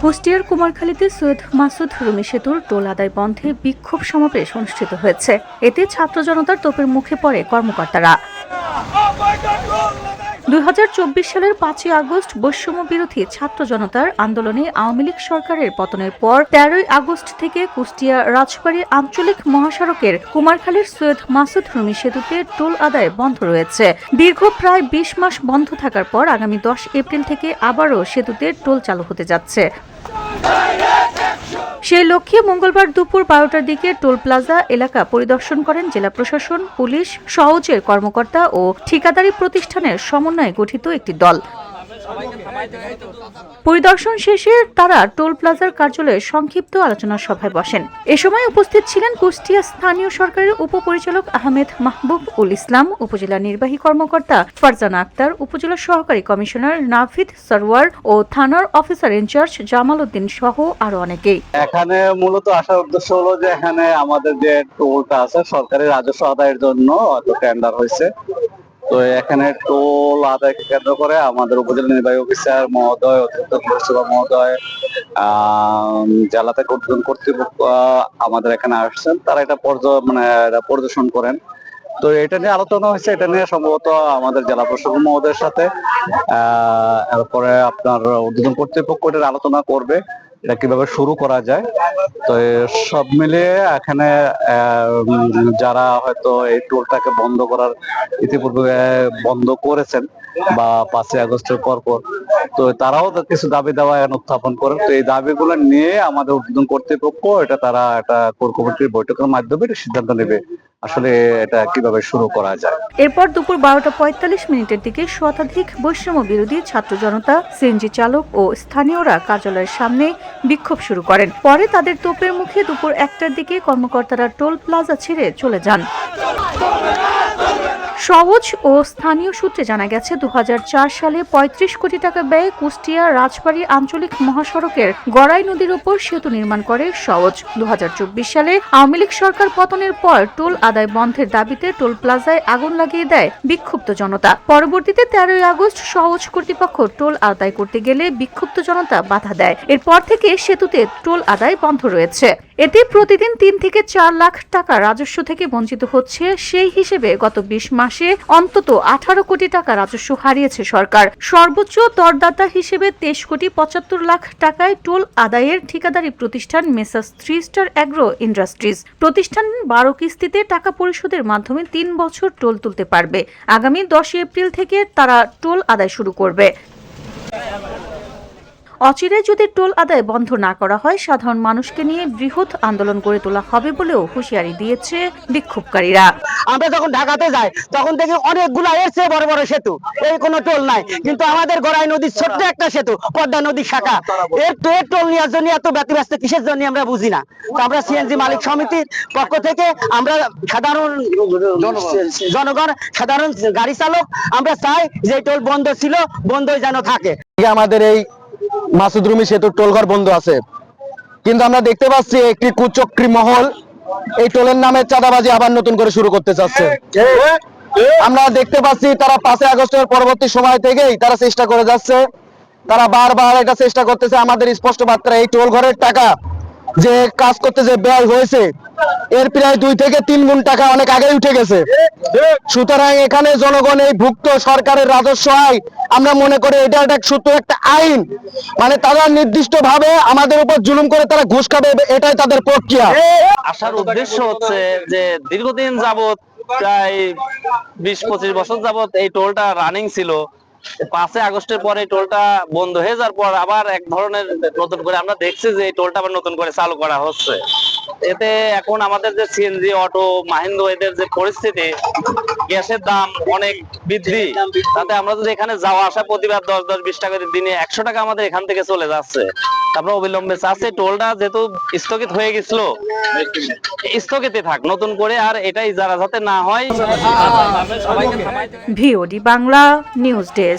কুষ্টিয়ার কুমারখালীতে সৈয়দ মাসুদ রুমি সেতুর টোল আদায় বন্ধে বিক্ষোভ সমাবেশ অনুষ্ঠিত হয়েছে। এতে ছাত্র জনতার তোপের মুখে পড়ে কর্মকর্তারা। 2024 সালের 5 আগস্ট বৈষম্য বিরোধী ছাত্র জনতার আন্দোলনে আওয়ামী লীগ সরকারের পতনের পর 13 আগস্ট থেকে কুষ্টিয়া রাজবাড়ী আঞ্চলিক মহাসড়কের কুমারখালীর সৈয়দ মাসুদ রুমি সেতুতে টোল আদায় বন্ধ রয়েছে। দীর্ঘ প্রায় 20 মাস বন্ধ থাকার পর আগামী 10 এপ্রিল থেকে আবারও সেতুতে টোল চালু হতে যাচ্ছে। সেই লক্ষ্যে মঙ্গলবার দুপুর 12টার দিকে টোল প্লাজা এলাকা পরিদর্শন করেন জেলা প্রশাসন, পুলিশ, সওজের কর্মকর্তা ও ঠিকাদারি প্রতিষ্ঠানের সমন্বয়ে গঠিত একটি দল। পরিদর্শন শেষে তারা টোল প্লাজার কার্যালয়ে সংক্ষিপ্ত আলোচনা সভায় বসেন। এ সময় উপস্থিত ছিলেন কুষ্টিয়া স্থানীয় সরকারের উপপরিচালক আহমেদ মাহবুব উল ইসলাম, উপজেলা নির্বাহী কর্মকর্তা ফারজানা আক্তার, উপজেলা সহকারী কমিশনার নাফিদ সরওয়ার ও থানার অফিসার ইনচার্জ জামাল উদ্দিন সহ আরো অনেকেই। এখানে মূলত আসার উদ্দেশ্য হলো যে এখানে আমাদের যে টোলটা আছে সরকারি রাজস্ব আদায়ের জন্য টেন্ডার হয়েছে। তো এখানে টোল আদায়কে কেন্দ্র করে আমাদের উপজেলা নির্বাহী অফিসার মহোদয়, অতিরিক্ত পরিষেবা মহোদয়, জেলা থেকে উদ্বোধন কর্তৃপক্ষ আমাদের এখানে আসছেন। তারা এটা পরিদর্শন করেন। তো এটা নিয়ে আলোচনা হয়েছে। এটা নিয়ে সম্ভবত আমাদের জেলা প্রশাসক মহোদয়ের সাথে এরপরে আপনার উদ্বোধন কর্তৃপক্ষ এটার আলোচনা করবে এটা কিভাবে শুরু করা যায়। তো সব মিলিয়ে এখানে যারা হয়তো এই টোলটাকে বন্ধ করার ইতিপূর্বে বন্ধ করেছেন বা 5 আগস্টের পর তো তারাও কিছু দাবি দেওয়া উত্থাপন করেন। তো এই দাবিগুলো নিয়ে আমাদের উদ্বোধন কর্তৃপক্ষ এটা একটা কোর কমিটির বৈঠকের মাধ্যমে সিদ্ধান্ত নেবে আসলে এটা কিভাবে শুরু করা যায়। এরপর দুপুর 12:45 দিকে শতাধিক বৈষম্য বিরোধী ছাত্র জনতা, সিএনজি চালক ও স্থানীয়রা কার্যালয়ের সামনে বিক্ষোভ শুরু করেন। পরে তাদের তোপের মুখে দুপুর 1টার দিকে কর্মকর্তারা টোল প্লাজা ছেড়ে চলে যান। সওজ ও স্থানীয় সূত্রে জানা গেছে 2004 সালে 35 কোটি টাকা ব্যয়ে কুষ্টিয়া রাজবাড়ী আঞ্চলিক মহাসড়কের গড়াই নদীর উপর সেতু নির্মাণ করে সওজ। 2024 সালে আওয়ামী লীগ সরকার পতনের পর টোল আদায় বন্ধের দাবিতে টোল প্লাজায় আগুন লাগিয়ে দেয় বিক্ষুব্ধ জনতা। পরবর্তীতে 13 আগস্ট সওজ কর্তৃপক্ষ টোল আদায় করতে গেলে বিক্ষুব্ধ জনতা বাধা দেয়। এরপর থেকে সেতুতে টোল আদায় বন্ধ রয়েছে। এতে প্রতিদিন 3 থেকে 4 লাখ টাকা রাজস্ব থেকে বঞ্চিত হচ্ছে। সেই হিসেবে গত 20 মাসে অন্তত 18 কোটি টাকা রাজস্ব হারিয়েছে সরকার। সর্বোচ্চ দরদাতা হিসেবে 23 কোটি 75 লাখ টাকায় টোল আদায়ের ঠিকাদারি প্রতিষ্ঠান মেসার্স 3 স্টার অ্যাগ্রো ইন্ডাস্ট্রিজ। প্রতিষ্ঠান 12 কিস্তিতে টাকা পরিশোধের মাধ্যমে 3 বছর টোল তুলতে পারবে। আগামী 10 এপ্রিল থেকে তারা টোল আদায় শুরু করবে। অচিরে যদি টোল আদায় বন্ধ না করা হয়, সাধারণ মানুষকে নিয়ে বৃহৎ আন্দোলন গড়ে তোলা হবে বলেও হুঁশিয়ারি দিয়েছে বিক্ষোভকারীরা। আমরা যখন ঢাকাতে যাই তখন দেখি অনেকগুলা এর চেয়ে বড় বড় সেতু, এই কোনো টোল নাই। কিন্তু আমাদের গড়াই নদীর ছোট্ট একটা সেতু, পদ্মা নদীর শাখা, এর টোল নেওয়ার জন্য এত ব্যতিব্যস্ত কিসের জন্য আমরা বুঝি না। তো আমরা সিএনজি মালিক সমিতির পক্ষ থেকে আমরা সাধারণ জনগণ, সাধারণ গাড়ি চালক, আমরা চাই যে টোল বন্ধ ছিল বন্ধই যেন থাকে। আমাদের এই মাসুদ রুমি সেতুর টোলঘর বন্ধ আছে, কিন্তু আমরা দেখতে পাচ্ছি একটি কুচক্রী মহল এই টোলের নামে চাঁদাবাজি আবার নতুন করে শুরু করতে চাচ্ছে। আমরা দেখতে পাচ্ছি তারা 5 আগস্টের পরবর্তী সময় থেকেই তারা চেষ্টা করে যাচ্ছে। তারা বারবার এটা চেষ্টা করতেছে। আমাদের স্পষ্ট বার্তা, এই টোল ঘরের টাকা যে কাজ করতে যে ব্যয় হয়েছে এর প্রায় 2 থেকে 3 গুণ টাকা অনেক আগেই উঠে গেছে। সুতরাং এখানে জনগণ এই ভুক্ত সরকারের রাজস্ব আয়, আমরা মনে করি এটা একটা আইন, মানে তারা নির্দিষ্ট ভাবে আমাদের উপর জুলুম করে তারা ঘুষ খাবে, এটাই তাদের প্রক্রিয়া। আসার উদ্দেশ্য হচ্ছে যে দীর্ঘদিন যাবত, প্রায় 20-25 বছর যাবত এই টোলটা রানিং ছিল। 5 আগস্টের পরে এই টোলটা বন্ধ হয়ে যাওয়ার পর আবার এক ধরনের নতুন করে আমরা দেখছি যে এই টোলটা আবার নতুন করে চালু করা হচ্ছে। এতে এখন আমাদের যে সিএনজি, অটো, মাহিন্দ্র এদের যে পরিস্থিতি, গ্যাসের দাম অনেক বৃদ্ধি, তাতে আমরা যদি এখানে যাওয়া আসা প্রতিবার 10-20 টাকা দিনে 100 টাকা আমাদের এখান থেকে চলে যাচ্ছে। তারপরে অবিলম্বে চাচ্ছে টোলটা যেহেতু স্থগিত হয়ে গেছিল, স্থগিতে থাক নতুন করে, আর এটাই যারা যাতে না হয়। VOD Bangla news desk.